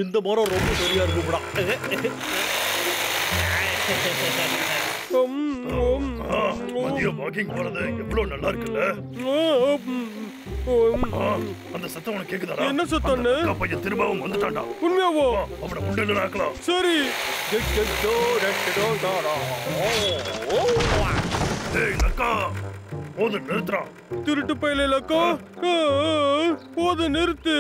இந்த மரம் ரொம்ப சரியா இருக்குடா. மதியம் வாக்கிங் போறது எவ்வளவு நல்லா இருக்குல்ல? அந்த சத்தம் உனக்கு கேக்குதாடா? என்ன சத்தம்? பையன் திரும்பவும் வந்துட்டான்டா. உண்மையாவோ? அவனை உண்டல ஆக்கலாம். சரி. ஏய் லக்கா, போது நிறுத்துறா. திருட்டு பையல லக்கா, போது நிறுத்து.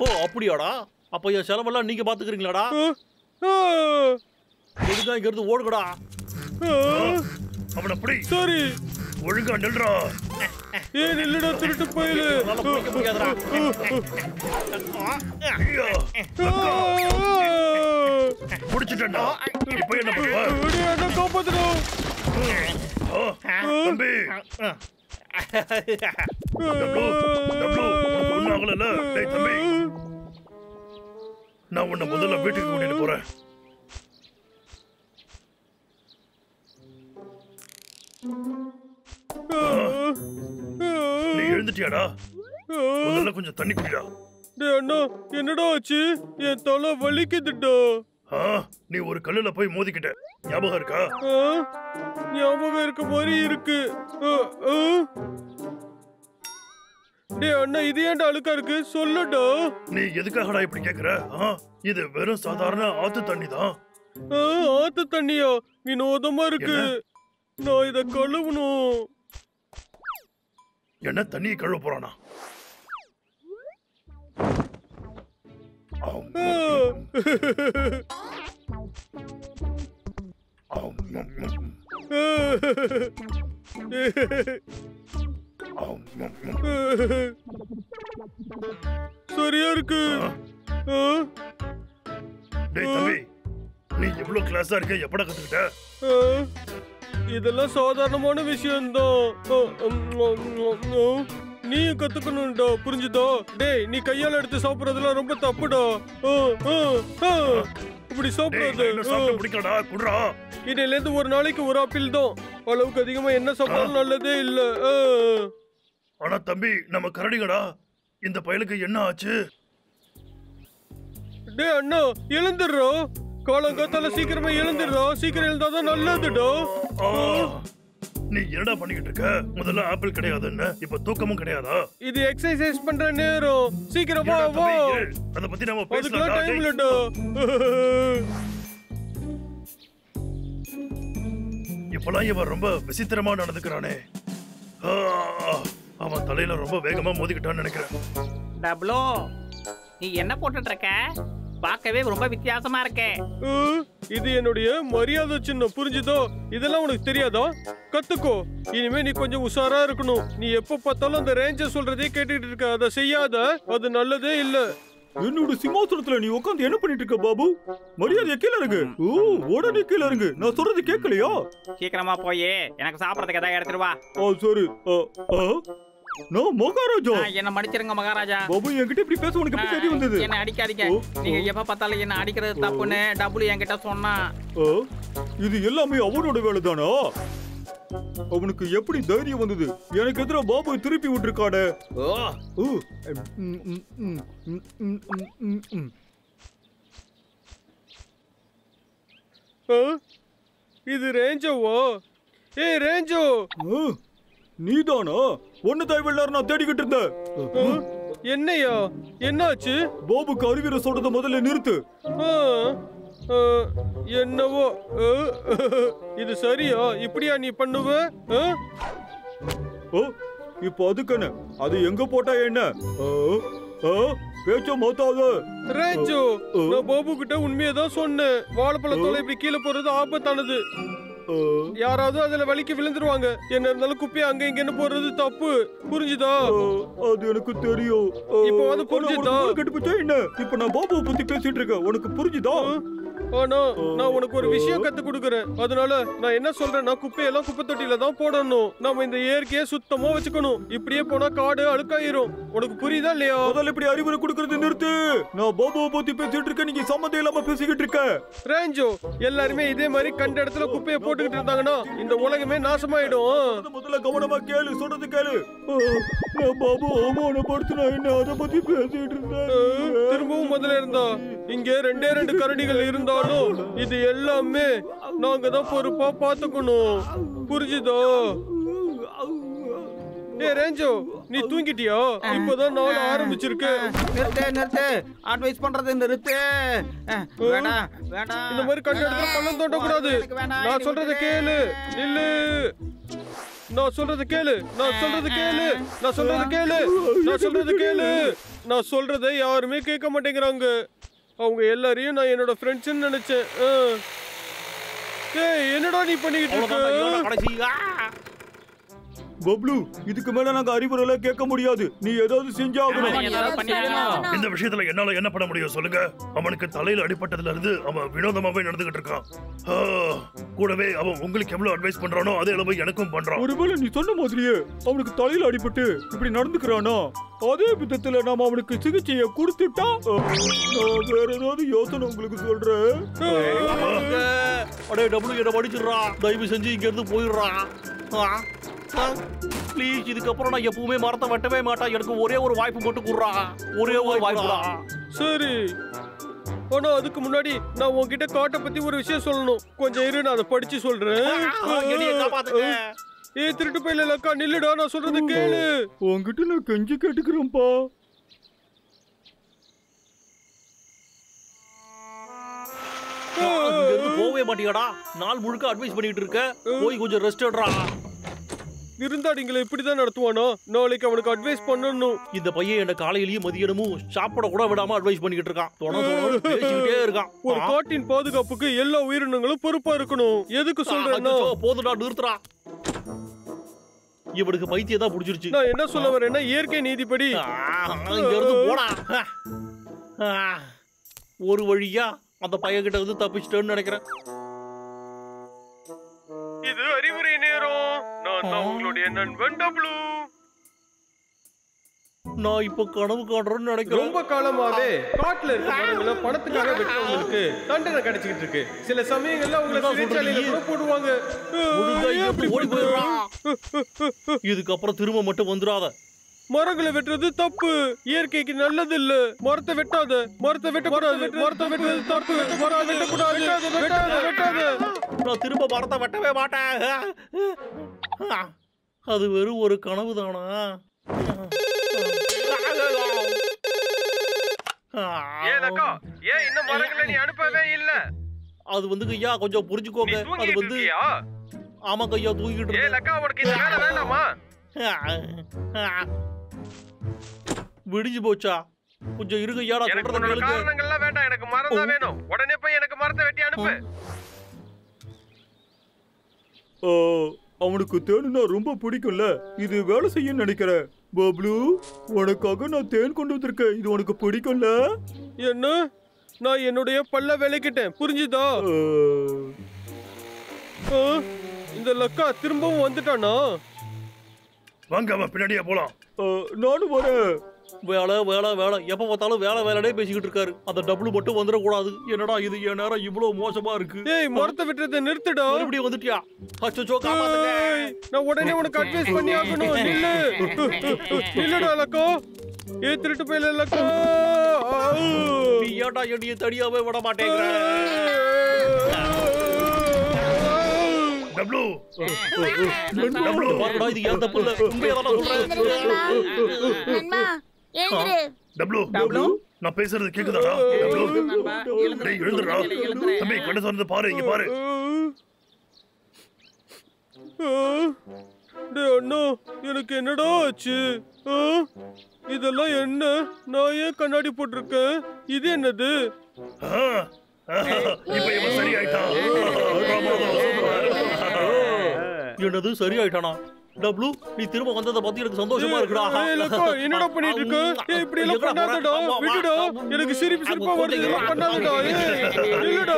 ஓ அப்படியாடா? அப்ப என் செலவெல்லாம் நீங்க பாத்துக்கிறீங்களாடா? எதுதான் இங்க இருந்து ஓடுங்கடா. அவனை அப்படி. சரி. ஒழுங்கா நில்றா. ஏன் நில்லுடா திருட்டு பையல. முடிச்சிட்டா. இப்ப என்ன பண்ணுவ? என்ன காப்பாத்துடா. தம்பி. ஒன்னும் ஆகல. டேய் தம்பி, நான் உன்னை முதல்ல வீட்டுக்கு கூட்டிட்டு போறேன். நீ எழுந்துட்டியாடா? முதல்ல கொஞ்சம் தண்ணி குடிடா. டேய் அண்ணா, என்னடா ஆச்சு? என் தலை வலிக்குதுடா. நீ ஒரு கல்லுல போய் மோதிக்கிட்ட, ஞாபகம் இருக்கா? ஞாபகம் இருக்க மாதிரி இருக்கு. டேய் அண்ணா, இது ஏன்டா அழுக்கா இருக்கு? சொல்லுடா. நீ எதுக்காகடா இப்படி கேக்குற? இது வெறும் சாதாரண ஆத்து தண்ணி தான். ஆத்து தண்ணியா? வினோதமா இருக்கு. நான் இத கழுவணும். என்ன தண்ணியை கழுவ போறானா? சரியா இருக்கு. டேய் தம்பி, நீ எவ்வளவு கிளாஸா இருக்க? எப்படா கத்துக்கிட்ட? இதெல்லாம் சாதாரணமான விஷயம்தான். நீயும் கத்துக்கணும்டா, புரிஞ்சுதா? டேய், நீ கையால எடுத்து சாப்பிடுறதுலாம் ரொம்ப தப்புடா. இப்படி சாப்பிடாது. இதுல இருந்து ஒரு நாளைக்கு ஒரு ஆப்பிள் தான். அளவுக்கு அதிகமா என்ன சாப்பிட்டாலும் நல்லதே இல்ல. ஆனா தம்பி, நம்ம கரடிகடா. இந்த பயலுக்கு என்ன ஆச்சு? டேய் அண்ணா, எழுந்துடுறா. காலங்காத்தால சீக்கிரமா எழுந்துடுறா. சீக்கிரம் எழுந்தாதான் நல்லதுடா. நீ என்னடா பண்ணிக்கிட்டு இருக்க? முதல்ல ஆப்பிள் கிடையாதுன்னு, இப்ப தூக்கமும் கிடையாதா? இது எக்ஸர்சைஸ் பண்ற நேரம். சீக்கிரமா வா. அத பத்தி நாம பேசலாம். டைம் இல்லடா. இப்பலாம் இவன் ரொம்ப விசித்திரமா நடந்துக்கிறானே. அவன் தலையில ரொம்ப வேகமா மோதிக்கிட்டான்னு நினைக்கிறேன். டப்ளோ, நீ என்ன போட்டுட்டு இருக்க? பார்க்கவே ரொம்ப வித்தியாசமா இருக்கே. இது என்னுடைய மரியாதை சின்னம், புரிஞ்சுதோ? இதெல்லாம் உனக்கு தெரியாதா? கத்துக்கோ. இனிமே நீ கொஞ்சம் உஷாரா இருக்கணும். நீ எப்ப பார்த்தாலும் அந்த ரேஞ்சர் சொல்றதே கேட்டுட்டு இருக்க. அதை செய்யாத. அது நல்லதே இல்ல. என்னோட சிம்மாசனத்துல நீ உட்காந்து என்ன பண்ணிட்டு இருக்க பாபு? மரியாதை கீழே இருக்கு. உடனே கீழே இருக்கு. நான் சொல்றது கேட்கலையா? சீக்கிரமா போய் எனக்கு சாப்பிடறதுக்கு ஏதாவது எடுத்துட்டு வா. சரி. நான் மகாராஜா. என்ன மன்னிச்சிருங்க மகாராஜா. பாபு, என்கிட்ட இப்படி பேச உனக்கு எப்படி தெரிய வந்தது? என்ன அடிக்காதீங்க. நீங்க எப்ப பார்த்தாலும் என்ன அடிக்கிறது தப்புன்னு டபுள் என்கிட்ட சொன்னா. இது எல்லாமே அவனோட வேலை தானா? அவனுக்கு எப்படி தைரியம் வந்தது? எனக்கு எதிராக பாபு திருப்பி விட்டுருக்காடு. இது ரேஞ்சோவா? ஏய் ரேஞ்சோ, நீதானா? ஒன்னு தேவையில்லாரு நான் தேடிக்கிட்டு இருந்தேன். என்னையா? என்னாச்சு? பாபுக்கு அறிவியல சொல்றத முதல்ல நிறுத்து. என்னவோ. இது சரியா? இப்படியா நீ பண்ணுவ? இப்ப அதுக்குன்னு அது எங்க போட்டா என்ன? பேச்ச மாத்தாத. ரேஞ்சோ, நான் பாபு கிட்ட உண்மையதான் சொன்னேன். வாழைப்பழத்தோல இப்படி கீழே போறது ஆபத்தானது. யாராவது அதுல வலிக்கு விழுந்துருவாங்க. என்ன இருந்தாலும் குப்பையை அங்க இங்கன்னு போடுறது தப்பு, புரிஞ்சுதா? அது எனக்கு தெரியும். இப்போ வந்து புரிஞ்சுதா? கெட்டு போச்சா என்ன? இப்ப நான் பாபுவை பத்தி பேசிட்டு இருக்கேன். உனக்கு புரிஞ்சுதா? ஆனா நான் உனக்கு ஒரு விஷயம் கத்து கொடுக்கறேன். அதனால நான் என்ன சொல்றேன்னா குப்பையெல்லாம் குப்பை தொட்டியில தான் போடணும். நம்ம இந்த இயற்கையை சுத்தமா வச்சுக்கணும். இப்படியே போனா காடு அழுக்காயிரும். உனக்கு புரியுதா இல்லையா? முதல்ல இப்படி அறிவுரை கொடுக்கறது நிறுத்து. நான் பாபாவை பத்தி பேசிட்டு இருக்கேன், நீங்க சம்மந்தம் இல்லாம பேசிக்கிட்டு இருக்க. ரேஞ்சோ, எல்லாருமே இதே மாதிரி கண்ட இடத்துல குப்பையை போட்டுக்கிட்டு இருந்தாங்கன்னா இந்த உலகமே நாசமாயிடும். முதல்ல கவனமா கேளு, சொல்றது கேளு. நான் பாபு அவமானப்படுத்தினா என்ன அதை பத்தி பேசிட்டு இருந்தேன். திரும்பவும் முதல்ல இருந்தா இங்க 2 கரடிகள் இருந்தாலும் இது எல்லாமே நாங்க தான் பொறுப்பா பாத்துக்கணும். புரிஞ்சுதோ? ஏ ரேஞ்சோ, நீ தூங்கிட்டியா? இப்பதான் நாள் ஆரம்பிச்சிருக்கு. நிறுத்து அட்வைஸ் பண்றது நிறுத்து. வேணாம் வேணாம், இந்த மாதிரி கண்ட இடத்துல பள்ளம் தோண்ட கூடாது. நான் சொல்றத கேளு. நில்லு. நான் சொல்றது கேளு. நான் சொல்றது கேளு. நான் சொல்றது கேளு. நான் சொல்றது கேளு. நான் சொல்றதை யாருமே கேட்க மாட்டேங்கிறாங்க. அவங்க எல்லாரையும் நான் என்னோட ஃப்ரெண்ட்ஸ்னு நினைச்சேன். ஏய், என்னடா நீ பண்ணிக்கிட்டு இருக்க? பப்ளு, இதுக்கு மேல நாங்க அறிவுரை எல்லாம் கேட்க முடியாது. நீ ஏதாவது செஞ்சாகணும். இந்த விஷயத்துல என்னால என்ன பண்ண முடியும் சொல்லுங்க? அவனுக்கு தலையில அடிபட்டதுல இருந்து அவன் வினோதமாவே நடந்துகிட்டு இருக்கான். கூடவே அவன் உங்களுக்கு எவ்வளவு அட்வைஸ் பண்றானோ அதே அளவு எனக்கும் பண்றான். ஒருவேளை நீ சொன்ன மாதிரியே அவனுக்கு தலையில அடிபட்டு இப்படி நடந்துக்கிறானா, அதே விதத்துல நாம அவனுக்கு சிகிச்சையை கொடுத்துட்டா நான் வேற ஏதாவது யோசனை உங்களுக்கு சொல்றேன். அடே டபுள் என்ன படிச்சிடுறா, தயவு செஞ்சு இங்க இருந்து போயிடுறா. ப்ளீஸ், இதுக்கப்புறம் நான் எப்பவுமே மரத்தை வெட்டவே மாட்டேன். எனக்கு ஒரே ஒரு வாய்ப்பு மட்டும் கொடுறா, ஒரே ஒரு வாய்ப்புடா. சரி, ஆனா அதுக்கு முன்னாடி நான் உன்கிட்ட காட்டை பத்தி ஒரு விஷயம் சொல்லணும். கொஞ்சம் இரு, நான் அதை படிச்சு சொல்றேன். ஏய் திருட்டு பையில லக்கா, நில்லுடா, நான் சொல்றது கேளு. உன்கிட்ட நான் கெஞ்சி கேட்டுக்கிறேன்ப்பா. போவே மாட்டியாடா, நாள் முழுக்க அட்வைஸ் பண்ணிட்டு இருக்க. போய் கொஞ்சம் ரெஸ்ட் எடுறா. இருந்தாடிங்களை இப்படிதான் நடத்துவானா? நாளைக்கு அவனுக்கு அட்வைஸ் பண்ணணும். இந்த பையன் என்ன காலையிலயும் மதியமும் சாப்பிட கூட விடாம அட்வைஸ் பண்ணிக்கிட்டு இருக்கான். பேசிக்கிட்டே இருக்கான். ஒரு காட்டின் பாதுகாப்புக்கு எல்லா உயிரினங்களும் பொறுப்பா இருக்கணும். எதுக்கு சொல்றேன்னா, போதுடா, நிறுத்துறா. இவனுக்கு பைத்தியம் தான் புடிச்சிருச்சு. நான் என்ன சொல்ல வரேன்னா, இயற்கை நீதிப்படி இங்க இருந்து போடா. ஒரு வழியா அந்த பையன் கிட்ட வந்து தப்பிச்சிட்டேன்னு நினைக்கிறேன். இது அறிவுரை நேரம். நான் தான் உங்களுடைய நண்பன் டப்ளு. நான் இப்ப கனவு காண்றேன்னு நினைக்கிறேன். ரொம்ப காலமாவே காட்டுல இருக்க மரங்களை பணத்துக்காக வெட்டவங்களுக்கு தண்டனை கிடைச்சிட்டு இருக்கு. சில சமயங்கள்ல உங்களை சிறைச்சாலையில கூட போடுவாங்க. ஓடி போயிடுறா. இதுக்கப்புறம் திரும்ப மட்டும் வந்துடாத. மரங்களை வெட்டுறது தப்பு, இயற்கைக்கு நல்லது இல்ல. மரத்தை வெட்டாத. மரத்தை வெட்டக்கூடாது. மரத்தை வெட்டுறது தப்பு. மரத்தை வெட்டக்கூடாது. வெட்டாத. நான் திரும்ப மரத்தை வெட்டவே மாட்டேன். அது வெறும் ஒரு கனவு தானா? ஏன் இந்த மரங்களை நீ அனுப்பவே இல்ல? அது வந்து ஐயா கொஞ்சம் புரிஞ்சுக்கோங்க. அது வந்து ஆமா கையா, தூங்கிட்டு வேண்டாமா? விடிஞ்சு போச்சா? கொஞ்சம் இருங்க ஐயா, நான் சொல்றத கேளுங்க. காரணங்கள்லாம் வேண்டாம், எனக்கு மரம் தான் வேணும். உடனே போய் எனக்கு மரத்தை வெட்டி அனுப்பு. அவனுக்கு தேனுன்னா ரொம்ப பிடிக்கும்ல, இது வேலை செய்யும் நினைக்கிறேன். பப்ளு, உனக்காக நான் தேன் கொண்டு வந்திருக்கேன். இது உனக்கு பிடிக்கும்ல? என்ன? நான் என்னுடைய பல்ல விளக்கிட்டேன், புரிஞ்சுதா? இந்த லக்கா திரும்பவும் வந்துட்டானா? வாங்க, அவன் பின்னாடியே போலாம். நானும் வரேன். வேலை வேலை வேலை, எப்ப பார்த்தாலும் வேலை வேலையே பேசிக்கிட்டு இருக்காரு. அந்த டபுள் மட்டும் வந்துடக்கூடாது. என்னடா இது, என் நேரம் இவ்வளவு மோசமா இருக்கு. ஏய், மரத்தை வெட்டுறதை நிறுத்துடா. மறுபடியும் வந்துட்டியா? அச்சோ, காப்பாத்துங்க. நான் உடனே உனக்கு அட்வைஸ் பண்ணி ஆகணும். நில்லு. நில்லுடா லக்கா. ஏ திருட்டு பையில லக்கா, நீ ஏன்டா என்னைய தடியாவே விட மாட்டேங்கிற? டப்ளு, பாருடா, இது ஏன் தப்பு இல்ல. உண்மையா தான் சொல்றேன். டப்ளு, நான் பேசுறது கேக்குதாடா? டப்ளு, டேய் எழுந்துடா. தம்பி, கண்ணு திறந்து பாரு, இங்க பாரு. டேய் அண்ணா, எனக்கு என்னடா ஆச்சு? இதெல்லாம் என்ன? நான் ஏன் கண்ணாடி போட்டிருக்கேன்? இது என்னது? இப்ப இவன் சரியாயிட்டான். என்னது சரியாயிட்டானா? டப்ளு நீ திரும்ப வந்ததை பத்தி எனக்கு சந்தோஷமா இருக்குடா. என்னடா பண்ணிட்டு இருக்க? இப்படி எல்லாம் பண்ணாதடா, விடுடா. எனக்கு சிரிப்பா வருது. இதெல்லாம் பண்ணாதடா. இல்லடா.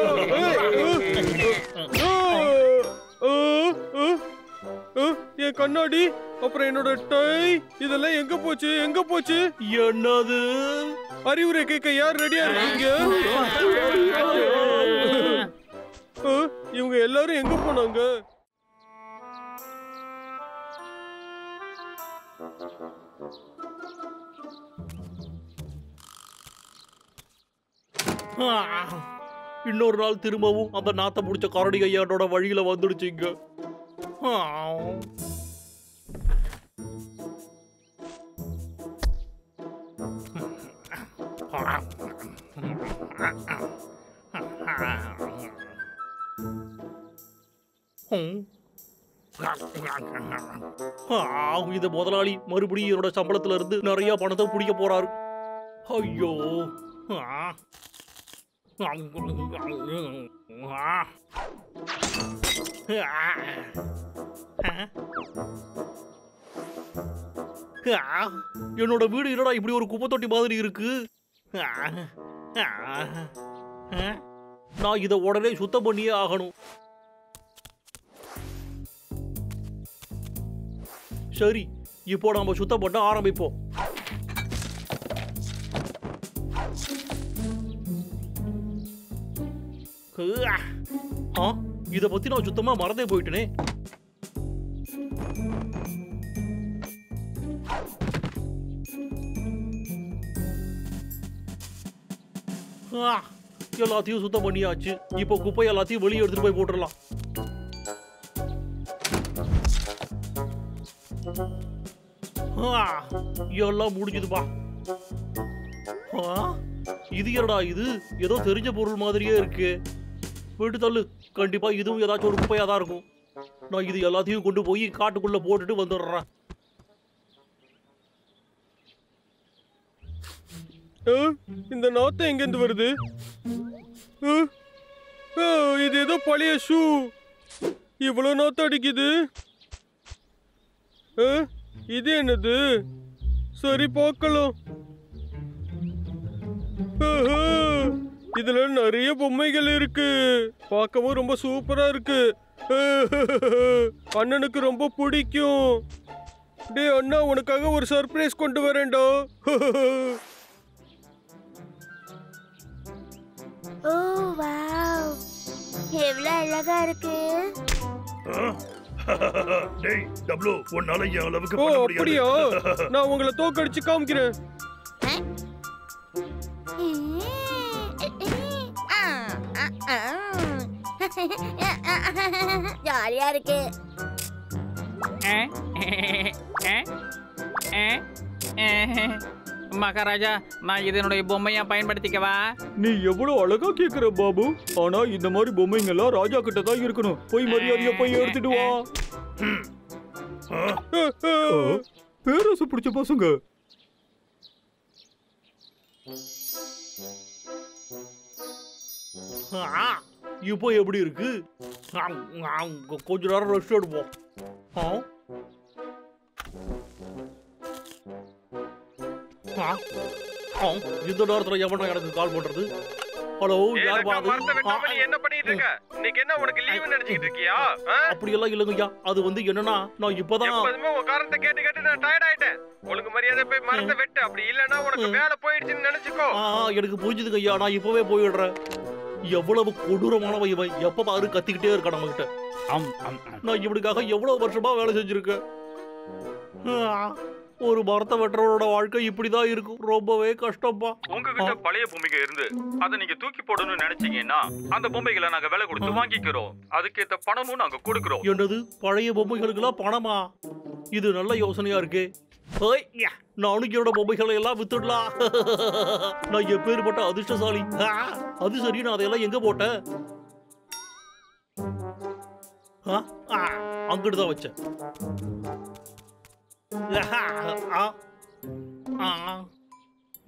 என் கண்ணாடி, அப்புறம் என்னோட டை, இதெல்லாம் எங்க போச்சு? என்னது? அறிவுரை கேட்க யார் ரெடியா இருக்கீங்க? இவங்க எல்லாரும் எங்க போனாங்க? இன்னொரு நாள் திரும்பவும் அந்த நாத்த புடிச்ச கரடி கையாட்டோட வழியில வந்துடுச்சுங்க. இது முதலாளி மறுபடியும் என்னோட சம்பளத்துல இருந்து நிறைய பணத்தை பிடிக்க போறாரு. ஐயோ, என்னோட வீடு என்னடா இப்படி ஒரு குப்பை தொட்டி மாதிரி இருக்கு. நான் இதை உடனே சுத்தம் பண்ணியே ஆகணும். சரி, இப்போ நாம சுத்தம் பண்ண ஆரம்பிப்போம். இத பத்தி நான் சுத்தமா மறந்தே போயிட்டேனே. எல்லாத்தையும் சுத்தம் பண்ணியாச்சு. இப்போ குப்பை எல்லாத்தையும் வெளியே எடுத்துட்டு போய் போட்டுடலாம். எல்லாம் முடிஞ்சதுப்பா. இது என்னடா இது? ஏதோ தெரிஞ்ச பொருள் மாதிரியே இருக்கு. வீட்டு தள்ளு. கண்டிப்பா இதுவும் ஏதாச்சும் ஒரு குப்பையா தான் இருக்கும். நான் இது எல்லாத்தையும் கொண்டு போய் காட்டுக்குள்ள போட்டுட்டு வந்துடுறேன். இந்த நாத்தம் எங்க இருந்து வருது? இது ஏதோ பழைய ஷூ. இவ்வளவு நாத்தம் அடிக்குது. இது என்னது? சரி பார்க்கலாம். இதுல நிறைய பொம்மைகள் இருக்கு. பார்க்கவும் ரொம்ப சூப்பரா இருக்கு. அண்ணனுக்கு ரொம்ப பிடிக்கும். டே அண்ணா, உனக்காக ஒரு சர்ப்ரைஸ் கொண்டு வரேன்டா. ஓ வாவ், எவ்வளவு அழகா இருக்கு. டேய் டப்ளு, உன்னால என் அளவுக்கு ஓ பண்ண முடியாது. அப்படியா? நான் உங்களை தோக்கடிச்சு காமிக்கிறேன். ஜாலியா இருக்கு. மகாராஜா, நான் இதனுடைய பொம்மையா பயன்படுத்திக்கவா? நீ எவ்வளவு அழகா கேக்குற பாபு. ஆனா இந்த மாதிரி பொம்மைங்க எல்லாம் ராஜா கிட்ட தான் இருக்கணும். போய் மரியாதையா போய் எடுத்துட்டு வா. பேரரசு பிடிச்ச பசங்க. இப்போ எப்படி இருக்கு? கொஞ்ச நேரம் ரெஸ்ட் எடுப்போம். இந்த நேரத்துல எவனா எனக்கு கால் பண்றது? ஹலோ, யார் பாது? என்ன பண்ணிட்டு இருக்க? இன்னைக்கு என்ன உனக்கு லீவு நினைச்சிட்டு இருக்கியா? அப்படி எல்லாம் இல்லங்கய்யா. அது வந்து என்னன்னா, நான் இப்பதான் உன் காரணத்தை கேட்டு நான் டயர்ட் ஆயிட்டேன். உனக்கு மரியாதை போய் மரத்தை வெட்டு. அப்படி இல்லன்னா உனக்கு வேலை போயிடுச்சுன்னு நினைச்சுக்கோ. எனக்கு புரிஞ்சுதுங்க ஐயா. நான் இப்பவே போயிடுறேன். எவ்வளவு கொடூரமானவன் இவன். எப்ப பாரு கத்திக்கிட்டே இருக்கான் நம்ம கிட்ட. நான் இவனுக்காக எவ்வளவு வருஷமா வேலை செஞ்சிருக்கேன். ஒரு மரத்தை வெட்டுறவனோட வாழ்க்கை இப்படிதான் இருக்கும். ரொம்பவே கஷ்டப்பா. உங்ககிட்ட பழைய பொம்மைங்க இருந்து அதை நீங்க தூக்கி போடணும்னு நினைச்சீங்கன்னா அந்த பொம்மைகளை நாங்க விலை கொடுத்து வாங்கிக்கிறோம். அதுக்கேத்த பணமும் நாங்க கொடுக்கிறோம். என்னது, பழைய பொம்மைகளுக்கெல்லாம் பணமா? இது நல்ல யோசனையா இருக்கு. நானும் என்னோட பொம்மைகளை எல்லாம் வித்துடலாம். நான் எப்பேற்பட்ட அதிர்ஷ்டசாலி. அது சரி, நான் அதையெல்லாம் எங்க போட்டேன்? அங்கிட்டுதான் வச்சேன்.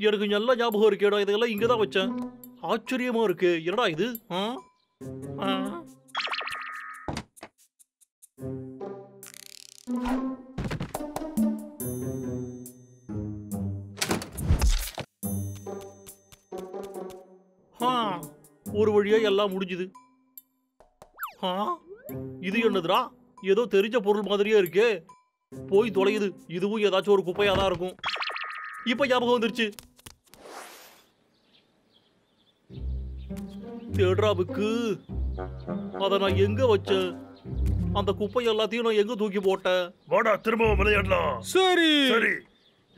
எனக்கு நல்ல ஞாபகம் இருக்கேடா. இதெல்லாம் இங்கதான் வச்சேன். ஆச்சரியமா இருக்கு. என்னடா இது? வழியா எல்லாம் முடிஞ்சுது. ஆ, இது என்னதுடா? ஏதோ தெரிஞ்ச பொருள் மாதிரியே இருக்கே. போய் தொலையுது. இதுவும் ஏதாச்சும் ஒரு குப்பையா தான் இருக்கும். இப்ப ஞாபகம் வந்துருச்சு. தேடுறாவுக்கு அத நான் எங்க வச்சேன்? அந்த குப்பை எல்லாத்தையும் நான் எங்க தூக்கி போட்டேன்? வாடா திரும்பவும் விளையாடலாம். சரி சரி,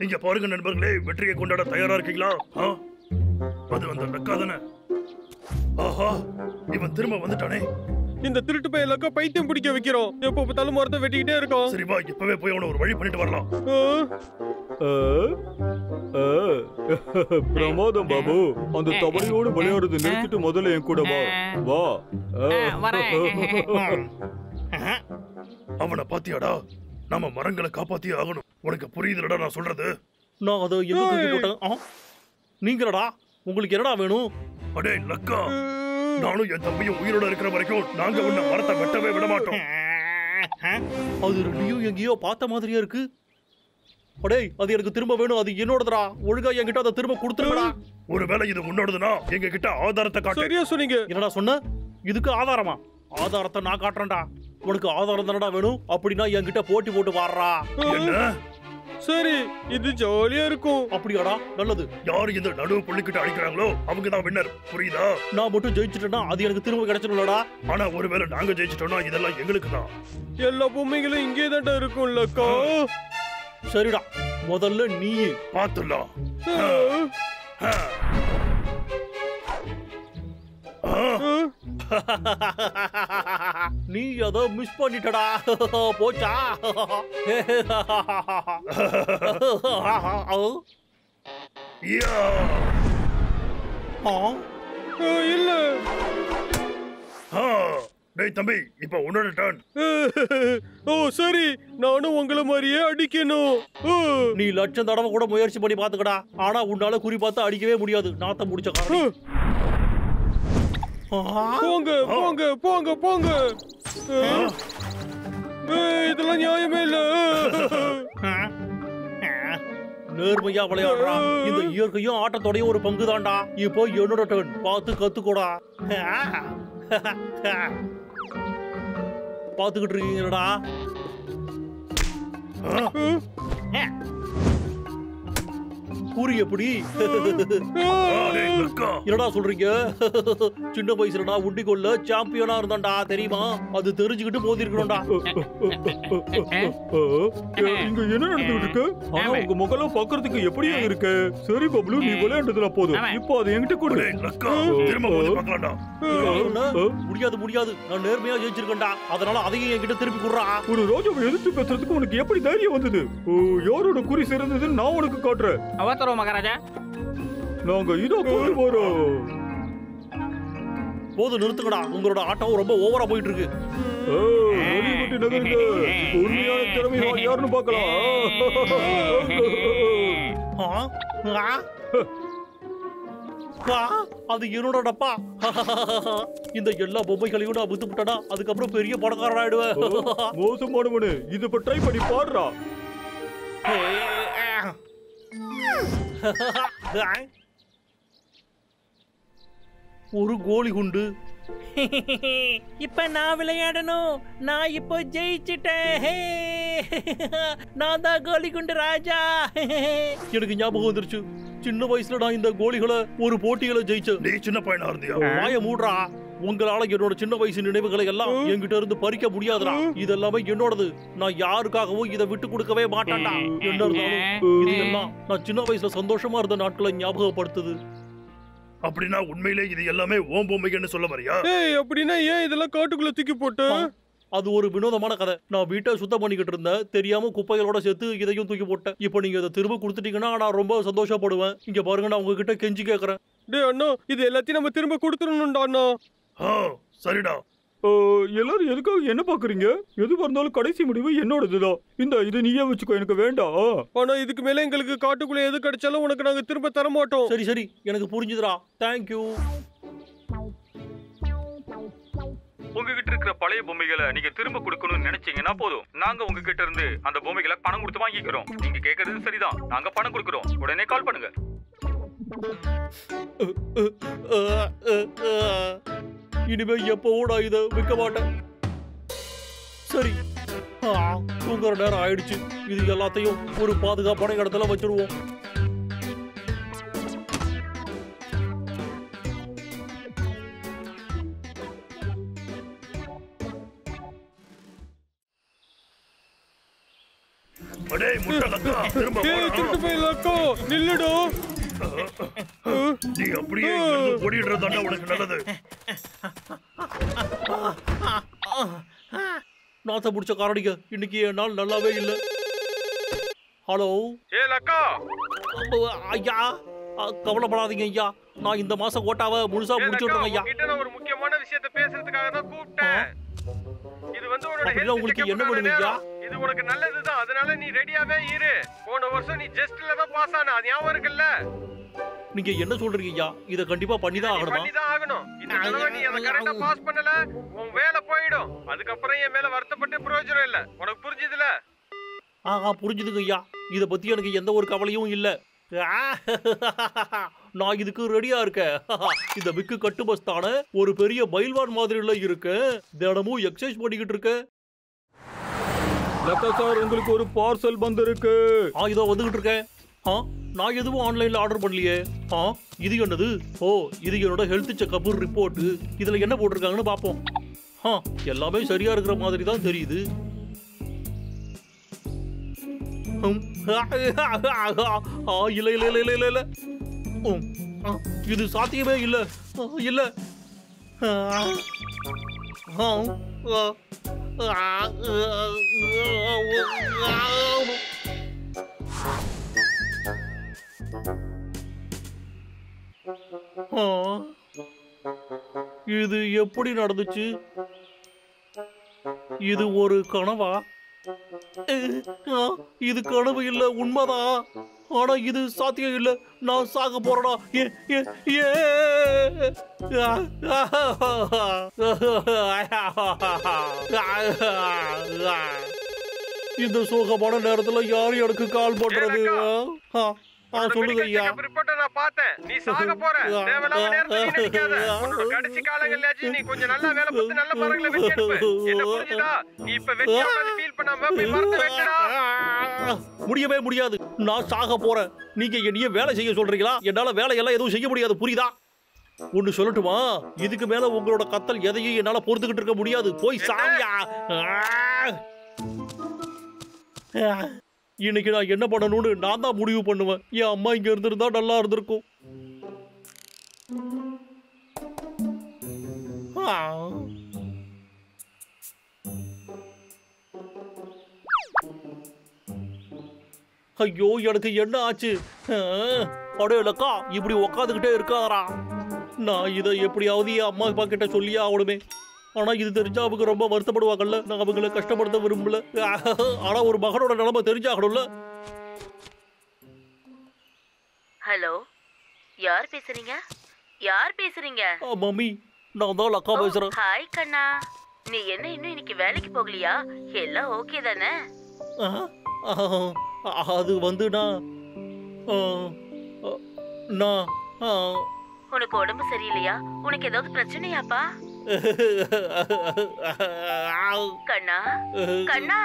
இங்க பாருங்க நண்பர்களே, வெற்றியை கொண்டாட தயாரா இருக்கீங்களா? அது அந்த லக்கா தானே? ஆஹா, இவன் திரும்ப வந்துட்டானே. இந்த திருட்டு பையலுக்கு பைத்தியம் பிடிக்க வைக்கிறோம். எப்ப பார்த்தாலும் மரத்தை வெட்டிக்கிட்டே இருக்கோம். சரி வா, இப்பவே போய் அவனை ஒரு வழி பண்ணிட்டு வரலாம். பிரமாதம் பாபு. அந்த தவளையோடு விளையாடுறது நிறுத்திட்டு முதல்ல என் கூட வா. வா. அவனை பாத்தியாடா? நம்ம மரங்களை காப்பாத்தியே ஆகணும். உனக்கு புரியுதுலடா நான் சொல்றது? நான் அதை எங்க தூக்கி போட்டேன்? நீங்களடா, உங்களுக்கு என்னடா வேணும்? அடே லக்கா, நானும் என் தம்பியும் உயிரோட இருக்கிற வரைக்கும் நாங்க உன்னை மரத்தை வெட்டவே விட மாட்டோம். அது ரெண்டையும் எங்கேயோ பார்த்த மாதிரியா இருக்கு. அடே, அது எனக்கு திரும்ப வேணும். அது என்னோடதுடா. ஒழுங்கா என்கிட்ட அதை திரும்ப கொடுத்துருங்கடா. ஒருவேளை இது உன்னோடதுன்னா எங்க கிட்ட ஆதாரத்தை காட்டு. சரியா சொன்னீங்க. என்னடா சொன்ன? இதுக்கு ஆதாரமா? ஆதாரத்தை நான் காட்டுறேன்டா. உனக்கு ஆதாரம் தானடா வேணும்? அப்படின்னா என்கிட்ட போட்டி போட்டு வாடுறா. என்ன? சரி, இது ஜாலியா இருக்கும். அப்படியாடா? நல்லது. யாரு இந்த நடுவு புள்ளிக்கிட்ட அடிக்கிறாங்களோ அவங்க தான் வின்னர். புரியுதா? நான் மட்டும் ஜெயிச்சிட்டேன்னா அது எனக்கு திரும்ப கிடைச்சிடும்லடா. ஆனா ஒருவேளை நாங்க ஜெயிச்சிட்டோம்னா இதெல்லாம் எங்களுக்கு தான். எல்லா பொம்மைகளும் இங்கே தான்டா இருக்கும்லக்கா. சரிடா, முதல்ல நீ பாத்துடலாம். நீ அதை மிஸ் பண்ணிட்டடா. போச்சா? இல்ல. டேய் தம்பி, இப்ப உன்னோட டர்ன். ஓ சரி, நானும் உங்கள மாதிரியே அடிக்கணும். நீ லட்சம் தடவை கூட முயற்சி பண்ணி பாத்துக்கடா. ஆனா உன்னால குறி பார்த்து அடிக்கவே முடியாது. நாத்த முடிச்ச காரணம். போங்க போங்க போங்க போங்க. இதெல்லாம் நியாயமே இல்ல. நேர்மையா விளையாடுறா. இந்த இயற்கையும் ஆட்டத்தோடைய ஒரு பங்கு தான்டா. இப்போ என்னோட டர்ன். பார்த்து கத்துக்கோடா. பாத்துக்கிட்டு இருக்கீங்களா? கூறி எப்படி? என்னடா சொல்றீங்க? சின்ன வயசுல நான் உண்டிகொள்ள சாம்பியனா இருந்தான்டா, தெரியுமா? அது தெரிஞ்சுக்கிட்டு போதிருக்கணும்டா. இங்க என்ன நடந்துட்டு இருக்கு? ஆனா உங்க முகலாம் பாக்குறதுக்கு எப்படியா இருக்கு? சரி பப்ளு, நீ விளையாண்டதுல போதும். இப்போ அது என்கிட்ட கொடு. முடியாது முடியாது, நான் நேர்மையா ஜெயிச்சிருக்கேன்டா. அதனால அதையும் என்கிட்ட திருப்பி குடுறா. ஒரு ரோஜாவை எதிர்த்து பேசுறதுக்கு உனக்கு எப்படி தைரியம் வந்தது? யாரோட குறி சிறந்ததுன்னு நான் உனக்கு காட்டுறேன். அவசரம் மகாராஜா. நாங்க இதோ கொண்டு போறோம். போது, நிறுத்துக்கடா. உங்களோட ஆட்டம் ரொம்ப ஓவரா போயிட்டு இருக்கு. உண்மையான திறமை யாருன்னு பார்க்கலாம். அது என்னோட டப்பா. இந்த எல்லா பொம்மைகளையும் நான் வித்து விட்டா அதுக்கப்புறம் பெரிய பணக்காரன் ஆயிடுவேன். மோசமானவனு, இது இப்ப ட்ரை பண்ணி பாடுறா. ஒரு கோலி குண்டு. இப்ப நான் விளையாடணும். நான் இப்போ ஜெயிச்சிட்டேன். நான் தான் கோலி குண்டு ராஜா. எனக்கு ஞாபகம் வந்துருச்சு. சின்ன வயசுல நான் இந்த கோலிகளை ஒரு போட்டிகளை ஜெயிச்சேன். நீ சின்ன பையனா இருந்தியா? வாய மூடுறா. உங்களால என்னோட சின்ன வயசு நினைவுகளை எல்லாம் என்கிட்ட இருந்து பறிக்க முடியாதுடா. இதெல்லாமே என்னோடது. நான் யாருக்காகவும் இதை விட்டு கொடுக்கவே மாட்டேன்டா. என்ன இருந்தாலும் இதெல்லாம் நான் சின்ன வயசுல சந்தோஷமா இருந்த நாட்களை ஞாபகப்படுத்துது. அப்படின்னா உண்மையிலே இது எல்லாமே ஓம் பொம்மைன்னு சொல்ல வரியா? அப்படின்னா ஏன் இதெல்லாம் காட்டுக்குள்ள தூக்கி போட்டு? அது ஒரு வினோதமான கதை. நான் வீட்டை சுத்தம் பண்ணிக்கிட்டு இருந்தேன். தெரியாம குப்பைகளோட சேர்த்து இதையும் தூக்கி போட்டேன். இப்போ நீங்க இதை திரும்ப கொடுத்துட்டீங்கன்னா நான் ரொம்ப சந்தோஷப்படுவேன். இங்க பாருங்க, நான் உங்ககிட்ட கெஞ்சி கேக்குறேன். டேய் அண்ணா, இது எல்லாத்தையும் நம்ம திரும்ப கொடுத்துடணும்டா அண்ணா. சரிடா. எல்லாரும் எதுக்காக என்ன பாக்குறீங்க? எது வந்தாலும் கடைசி முடிவு என்னோடதுதான். இது நீயே வச்சுக்கோ, எனக்கு வேண்டாம். ஆனா இதுக்கு மேல எங்களுக்கு காட்டுக்குள்ள எது கிடைச்சாலும் உனக்கு நாங்க திரும்ப தர மாட்டோம். சரி சரி, எனக்கு புரிஞ்சுதுடா. தேங்க்யூ. உங்ககிட்ட இருக்கிற பழைய பொம்மைகளை நீங்க திரும்ப கொடுக்கணும்னு நினைச்சீங்கன்னா போதும். நாங்க உங்ககிட்ட இருந்து அந்த பொம்மைகளை பணம் கொடுத்து வாங்கிக்கிறோம். நீங்க கேட்கறது சரிதான். நாங்க பணம் கொடுக்கிறோம். உடனே கால் பண்ணுங்க. இனிமே எப்பவும் நான் இதை விற்க மாட்டேன். சரி, தூங்குற நேரம் ஆயிடுச்சு. இது எல்லாத்தையும் ஒரு பாதுகாப்பான இடத்துல வச்சிருவோம். அடேய் முட்டை லக்கா, திரும்ப ஏய் வாடா. திருட்டு போய் லக்கோ நில்லுடா. நீ அப்படியே இங்கிருந்து ஓடிடுறதாண்டா உனக்கு நல்லது. நாத்த பிடிச்ச காரடிங்க, இன்னைக்கு என் நாள் நல்லாவே இல்லை. ஹலோ ஏய் லக்கா, ஐயா, கவலைப்படாதீங்க ஐயா. நான் இந்த மாசம் ஓட்டாவை முழுசா முடிச்சு விடுறேன் ஐயா. உன்கிட்ட நான் ஒரு முக்கியமான விஷயத்தை பேசுறதுக்காக தான் கூப்பிட்டேன். இது வந்து உன்னோட அப்படின்னா health உங்களுக்கு checkup என்ன வேணும் ஐயா? இது உனக்கு நல்லதுதான். அதனால நீ ரெடியாவே இரு. போன வருஷம் நீ ஜஸ்ட்ல தான் பாஸ் ஆன, அது ஞாபகம் இருக்குல்ல? நீங்க என்ன சொல்றீங்க ஐயா? இத கண்டிப்பா பண்ணிதான் ஆகணுமா? பண்ணிதான் ஆகணும். இந்த தடவை நீ அதை கரெக்டா பாஸ் பண்ணல, உன் வேலை போயிடும். அதுக்கப்புறம் என் மேல வருத்தப்பட்டு பிரயோஜனம் இல்ல. உனக்கு புரிஞ்சுதுல? புரிஞ்சுதுங்க ஐயா. இத பத்தி எனக்கு எந்த ஒரு கவலையும் இல்ல. நான் இதுக்கு ரெடியா இருக்கேன். இந்த விக்கு கட்டுமஸ்தான ஒரு பெரிய பைல்வான் மாதிரில இருக்கு. தினமும் எக்ஸசைஸ் பண்ணிக்கிட்டு இருக்கேன். லக்கா சார், உங்களுக்கு ஒரு பார்சல் வந்திருக்கு. இதோ வந்துகிட்டு இருக்கேன். நான் எதுவும் ஆன்லைன்ல ஆர்டர் பண்ணலையே. இது என்னது? இது என்னோட ஹெல்த் செக்அப் ரிப்போர்ட். இதுல என்ன போட்டிருக்காங்கன்னு பாப்போம். எல்லாமே சரியா இருக்கிற மாதிரி தான் தெரியுது. இல்ல இல்ல இல்ல இல்ல இல்ல, இது சாத்தியமே இல்ல. இல்ல இது எப்படி நடந்துச்சு? இது ஒரு கனவா? இது கனவு இல்ல, உண்மைதான். ஆனா இது சாத்தியம் இல்ல. நான் சாக போறேனா? இந்த சோகமான நேரத்துல யாரு எனக்கு கால் பண்றது? சொல்லுங்க ஐயா. ரிப்போர்ட்ட நான் பார்த்தேன். நீ சாக போற. தேவையில்லாம நேரத்துல நீ நிக்காத. உன்னோட கடைசி காலங்கள்லயாச்சும் நீ கொஞ்சம் நல்லா வேலை பார்த்து நல்ல மரங்களை வெட்டி எடுப்ப. என்ன புரிஞ்சுதா? நீ இப்ப வெட்டி உட்கார்ந்து ஃபீல் பண்ணாம போய் மரத்தை வெட்டடா. முடியவே முடியாது. நான் சாக போறேன். நீங்க என்னைய வேலை செய்ய சொல்றீங்களா? என்னால வேலையெல்லாம் எதுவும் செய்ய முடியாது, புரியுதா? ஒன்னு சொல்லட்டுமா? இதுக்கு மேல உங்களோட கத்தல் எதையும் என்னால பொறுத்துக்கிட்டு இருக்க முடியாது. போய் சாவியா. இன்னைக்கு நான் என்ன பண்ணணும்னு நான் தான் முடிவு பண்ணுவேன். என் அம்மா இங்க இருந்திருந்தா நல்லா இருந்திருக்கும். ஐயோ, எனக்கு என்ன ஆச்சு? அடே லக்கா, இப்படி உக்காந்துக்கிட்டே இருக்காதரா. நான் இதை எப்படியாவது என் அம்மா அப்பா கிட்ட சொல்லியே ஆகணுமே. ஆனா இது தெரிஞ்சா அவங்க ரொம்ப வருத்தப்படுவாங்கல்ல. நான் அவங்களை கஷ்டப்படுத்த விரும்பல. ஆனா ஒரு மகனோட நிலைமை தெரிஞ்சாகணும்ல. ஹலோ, யார் பேசுறீங்க? யார் பேசுறீங்க? மம்மி, நான் தான் லக்கா பேசுறேன். ஹாய் கண்ணா, நீ என்ன இன்னும் இன்னைக்கு வேலைக்கு போகலையா? எல்லாம் ஓகே தானே? அது வந்து உனக்கு உடம்பு சரியில்லையா? உனக்கு ஏதாவது பிரச்சனையாப்பா? கண்ணா கண்ணா,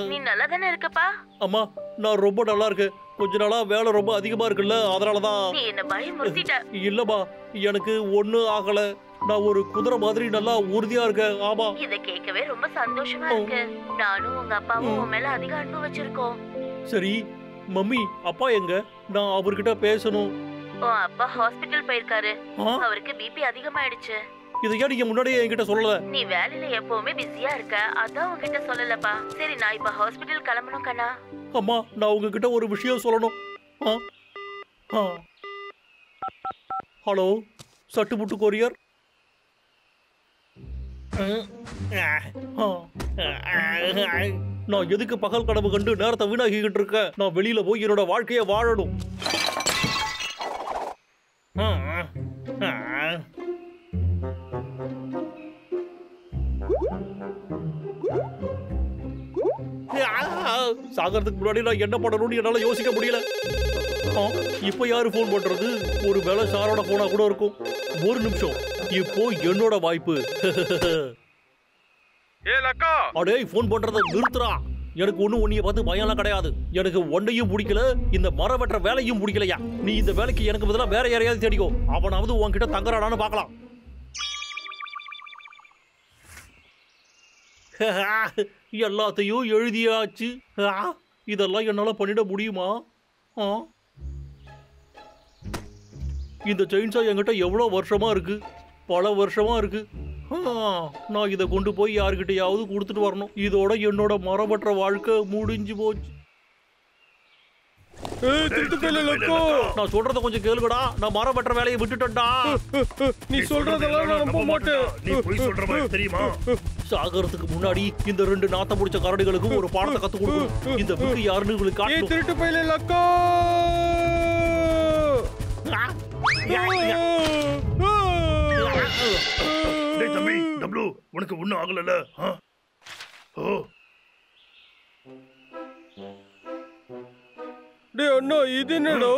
நீ நல்லா தானே இருக்கப்பா? அம்மா, நான் ரொம்ப நல்லா இருக்கேன். கொஞ்ச நாளா வேலை ரொம்ப அதிகமா இருக்குல்ல, அதனாலதான். நீ என்ன பயமுறுத்திட்ட. இல்லம்மா, எனக்கு ஒண்ணு ஆகல. நான் ஒரு குதிரை மாதிரி நல்லா உறுதியா இருக்கேன். ஆமா, இத கேட்கவே ரொம்ப சந்தோஷமா இருக்கு. நானும் உங்க அப்பாவும் உன் மேல அதிக அன்பு வச்சிருக்கோம். சரி மம்மி, அப்பா எங்க? நான் அவர்கிட்ட பேசணும். உன் அப்பா ஹாஸ்பிடல் போயிருக்காரு. அவருக்கு பிபி அதிகமாயிடுச்சு. இதை ஏன் நீங்க முன்னாடியே என்கிட்ட சொல்லல? நீ வேலையில எப்பவுமே பிஸியா இருக்க, அதான் உங்ககிட்ட சொல்லலப்பா. சரி, நான் இப்ப ஹாஸ்பிடல் கிளம்பணும் கண்ணா. அம்மா, நான் உங்ககிட்ட ஒரு விஷயம் சொல்லணும். ஹலோ, சட்டுப்புட்டு கொரியர். நான் எதுக்கு பகல் கனவு கண்டு நேரத்தை வீணாகிக்கிட்டு இருக்கேன்? நான் வெளியில போய் என்னோட வாழ்க்கையை வாழணும். சாகிறதுக்கு முன்னாடி நான் என்ன பண்ணணும்னு என்னால யோசிக்க முடியல. இப்ப யாரு போன் பண்றது? ஒரு வேளை சாரோட போனா கூட இருக்கும். ஒரு நிமிஷம், இப்போ என்னோட வாய்ப்பு. ஏ லக்கா, அடே போன் பண்றத நிறுத்துறா. எனக்கு உன்னைய பார்த்து பயம்லாம் கிடையாது. எனக்கு ஒன்னையும் பிடிக்கல, இந்த மரம் வெட்டுற வேலையும் பிடிக்கலையா. நீ இந்த வேலைக்கு எனக்கு பதிலா வேற யாரையாவது தேடிக்கோ. அவனாவது உன்கிட்ட தங்குறானான்னு பார்க்கலாம். எல்லாத்தையும் எழுதியாச்சு. இதெல்லாம் என்னால பண்ணிட முடியுமா? இந்த செயின்சா என்கிட்ட எவ்வளவு வருஷமா இருக்கு, பல வருஷமா இருக்கு. நான் இதை கொண்டு போய் யாருக்கிட்டையாவது கொடுத்துட்டு வரணும். இதோட என்னோட மரபற்ற வாழ்க்கை முடிஞ்சு போச்சு. நான் சொல்றத கொஞ்சம் கேளுங்கடா. நான் மரபற்ற வேலையை விட்டுட்டேன்டா. நீ சொல்றதெல்லாம் நான் நம்ப மாட்டேன். நீ போய் சொல்ற மாதிரி தெரியுமா? சாகறதுக்கு முன்னாடி இந்த 2 நாத்தம் பிடிச்ச கரடிகளுக்கும் ஒரு பாடத்தை கத்து கொடுக்கணும். இந்த புக்கு யாருன்னு உங்களுக்கு ஏய் திருட்டு பையலே லக்கா. டேய் தம்பி டப்ளு, உனக்கு ஒண்ணும் ஆகலல? ஓ டேய் அண்ணா, இது என்னடா?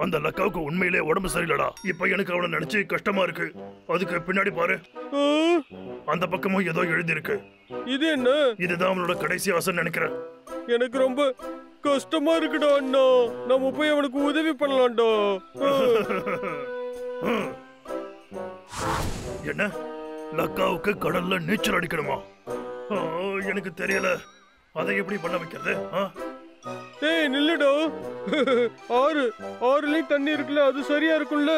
அந்த லக்காவுக்கு உண்மையிலே உடம்பு சரியில்லடா. இப்ப எனக்கு அவனை நினைச்சு கஷ்டமா இருக்கு. அதுக்கு பின்னாடி பாரு, அந்த பக்கமும் ஏதோ எழுதி இருக்கு. இது என்ன? இதுதான் அவனோட கடைசி ஆசைன்னு நினைக்கிறேன். எனக்கு ரொம்ப கஷ்டமா இருக்குடா அண்ணா. நம்ம போய் அவனுக்கு உதவி பண்ணலாம்டா. என்ன, லக்காவுக்கு கடல்ல நீச்சல் அடிக்கணுமா? எனக்கு தெரியல. அதை எப்படி பண்ண வைக்கிறது? ஏய் நில்லுடா. ஆறுலயும் தண்ணி இருக்குல்ல, அது சரியா இருக்கும்ல?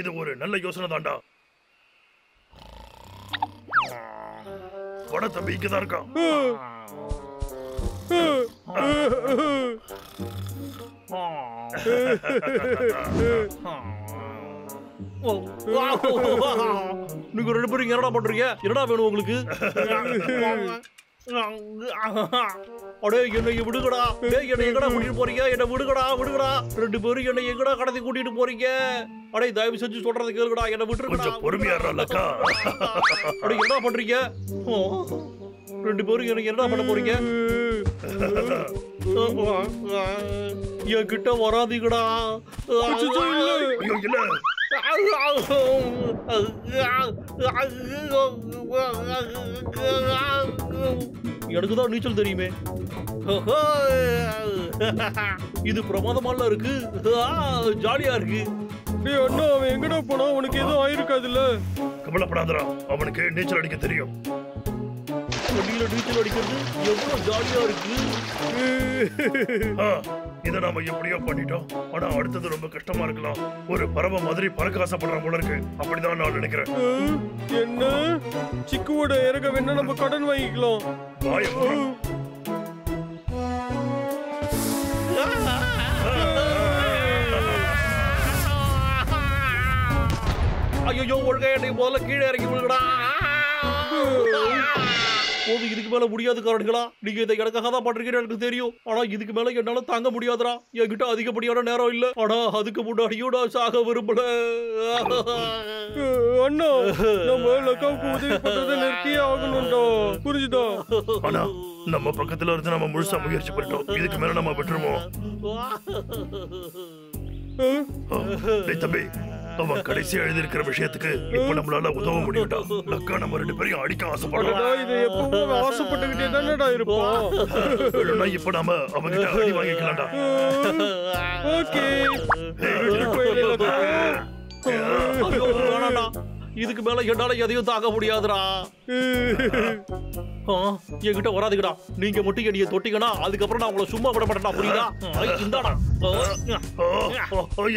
இது ஒரு நல்ல யோசனை தான்டா. வட தம்பி இங்கதான் இருக்கான். நீங்க 2 பேரும் என்னடா பண்றீங்க? என்னடா வேணும் உங்களுக்கு? அடே என்னை விடுங்கடா. டேய் என்னை எங்கடா கூட்டிட்டு போறீங்க? என்ன விடுங்கடா, விடுங்கடா. 2 பேரும் என்னை எங்கடா கடத்தி கூட்டிட்டு போறீங்க? அடே தயவு செஞ்சு சொல்றத கேளுங்கடா. என்ன விட்டுருங்கடா. கொஞ்சம் பொறுமையா இருடா லக்கா. அடே என்னடா பண்றீங்க? 2 பேரும் எனக்கு என்ன பண்ண போறீங்க? என் கிட்ட வராதீங்கடா. ஐயோ இல்ல. எனக்குதான் நீச்சல் தெரியுமே. இது பிரமாதமால இருக்கு. ஜாலியா இருக்கு. டேய் அண்ணா, அவன் எங்கடா போனா? அவனுக்கு எதுவும் ஆயிருக்காதுல்ல? கவலைப்படாதடா, அவனுக்கு நீச்சல் அடிக்க தெரியும். வண்டியில நீச்சல் அடிக்கிறது எவ்வளவு ஜாலியா இருக்கு. இதை நாம எப்படியோ பண்ணிட்டோம். ஆனா அடுத்தது ரொம்ப கஷ்டமா இருக்கலாம். ஒரு பறவை மாதிரி பறக்க ஆசைப்படுற போல இருக்கு. அப்படிதான் நான் நினைக்கிறேன். என்ன, சிக்குவோட இறக வேணா நம்ம கடன் வாங்கிக்கலாம். ஐயோ ஒழுங்கா என்னை முதல்ல கீழே இறக்கி விடுங்கடா. போது, இதுக்கு மேல முடியாது காரணிகளா. நீங்க இதை எனக்காக தான் பண்றீங்கன்னு எனக்கு தெரியும். ஆனா இதுக்கு மேல என்னால தாங்க முடியாதுடா. என்கிட்ட அதிகப்படியான நேரம் இல்ல. ஆனா அதுக்கு முன்னாடியும் நான் சாக விரும்பல. அண்ணா, நம்ம லக்காவுக்கு உதவி பண்றதை நிறுத்தியே ஆகணும்டா. புரிஞ்சுதா? ஆனா நம்ம பக்கத்துல இருந்து நம்ம முழுசா முயற்சி பண்ணிட்டோம். இதுக்கு மேல நம்ம விட்டுருவோம். தம்பி, அவன் கடைசியா எழுதியிருக்கிற விஷயத்துக்கு இப்ப நம்மளால உதவ முடியும்டா. லக்கா நம்ம 2 பேரையும் அடிக்க ஆசைப்படுறோம். இது எப்பவும் ஆசைப்பட்டுக்கிட்டே தானடா இருப்போம். இப்ப நாம அவங்கிட்ட அடி வாங்கிக்கலாம்டா. ஓகே. இதுக்கு மேல என்னால எதையும் தாங்க முடியாதுடா. என்கிட்ட வராதுங்கடா. நீங்க மட்டும் என்னைய தொட்டீங்கன்னா அதுக்கப்புறம் நான் உங்களை சும்மா விட மாட்டேன்டா. புரியுதா? இந்தாடா.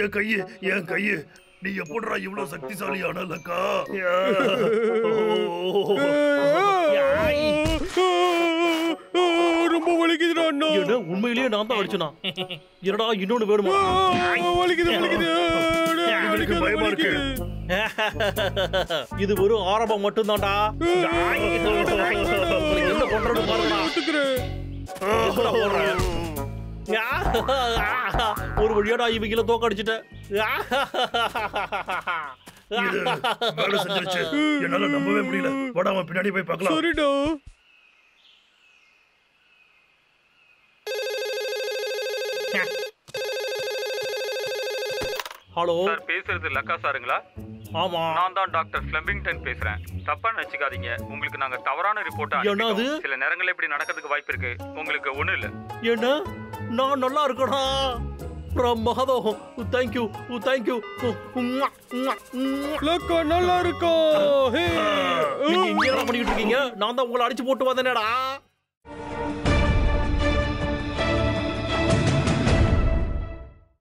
என் கையு, என் கையு. நீ எப்படிடா இவ்வளவு சக்திசாலியான லக்கா? ரொம்ப வலிக்குதுடா அண்ணா. என்ன, உண்மையிலேயே நான் தான் அடிச்சனா? என்னடா இன்னொன்னு வேணுமா? வலிக்குது, வலிக்குது. எனக்கு பயமா இருக்கு. இது வெறும் ஆரம்பம் மட்டும் தான்டா. என்ன பண்றேன்னு பாருடா. ஒரு வழியாடா இவங்கள தோக்கடிச்சிட்டேன். இது வேலை செஞ்சிருச்சு. என்னால நம்பவே முடியல. வாடா அவன் பின்னாடி போய் பார்க்கலாம். சரிடா. ஹலோ சார் பேசுறது லக்கா சாருங்களா? ஆமா நான் தான் டாக்டர் ஃபிளெமிங்டன் பேசுறேன். தப்பா நினைச்சுக்காதீங்க. உங்களுக்கு நாங்க தவறான ரிப்போர்ட் என்னது? அனுப்பிட்டோம். சில நேரங்கள்ல இப்படி நடக்கிறதுக்கு வாய்ப்பு இருக்கு. உங்களுக்கு ஒண்ணும் இல்ல. என்ன நான் நல்லா இருக்கடா பிரமாதம். Thank you thank you. லக்கா நல்லா இருக்கும். நீங்க இங்க என்ன பண்ணிட்டு இருக்கீங்க? நான் தான் உங்களை அடிச்சு போட்டு வந்தேனேடா.